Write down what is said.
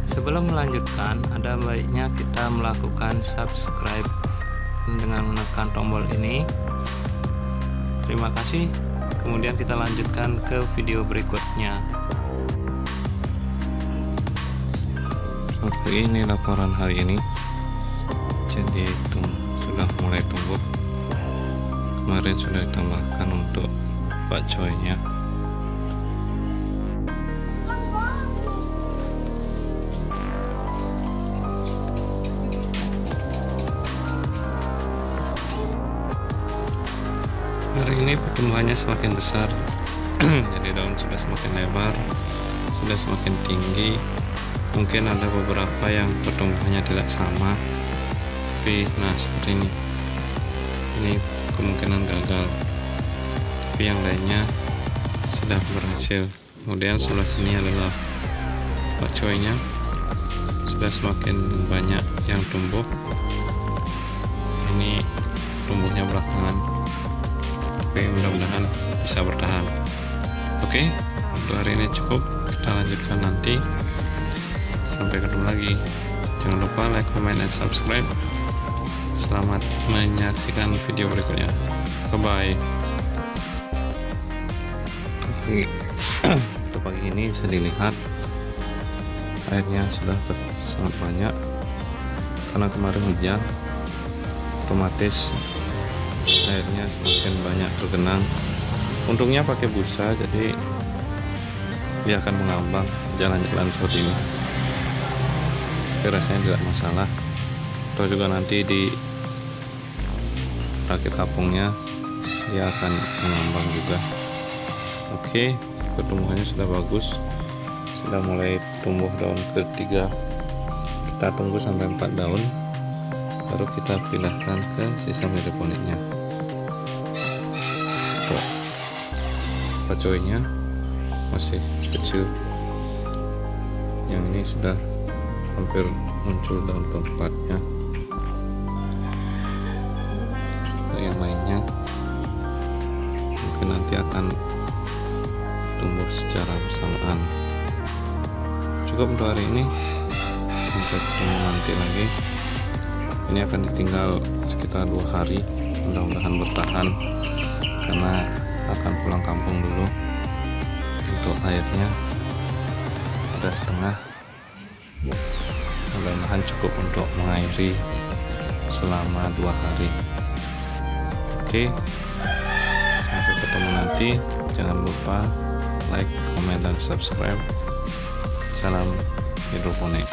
Sebelum melanjutkan, ada baiknya kita melakukan subscribe dengan menekan tombol ini. Terima kasih. Kemudian kita lanjutkan ke video berikutnya. Oke, ini laporan hari ini. Jadi itu sudah mulai tumbuh. Kemarin sudah ditambahkan untuk bakcoynya. Hari ini pertumbuhannya semakin besar. Jadi daun sudah semakin lebar, sudah semakin tinggi. Mungkin ada beberapa yang pertumbuhannya tidak sama, tapi nah seperti ini kemungkinan gagal, tapi yang lainnya sudah berhasil. Kemudian sebelah sini adalah bakcoynya, sudah semakin banyak yang tumbuh. Ini tumbuhnya belakangan, tapi mudah-mudahan bisa bertahan. Oke, untuk hari ini cukup, kita lanjutkan nanti. Sampai ketemu lagi. Jangan lupa like, comment, dan subscribe. Selamat menyaksikan video berikutnya. Bye bye. Oke, untuk pagi ini bisa dilihat airnya sudah sangat banyak karena kemarin hujan, otomatis airnya semakin banyak tergenang. Untungnya pakai busa, jadi dia akan mengambang jalan-jalan seperti ini. Tapi rasanya tidak masalah. Atau juga nanti di rakit apungnya dia akan mengambang juga. Oke, pertumbuhannya sudah bagus, sudah mulai tumbuh daun ketiga. Kita tunggu sampai 4 daun, baru kita pindahkan ke sistem hidroponiknya. Bakcoynya masih kecil, yang ini sudah hampir muncul daun keempatnya. Untuk yang lainnya mungkin nanti akan tumbuh secara bersamaan. Cukup untuk hari ini, sampai ketemu nanti lagi. Ini akan ditinggal sekitar 2 hari, mudah-mudahan bertahan karena akan pulang kampung dulu. Untuk airnya udah setengah, mudah-mudahan cukup untuk mengairi selama 2 hari. Oke, sampai ketemu nanti. Jangan lupa like, comment, dan subscribe. Salam hidroponik.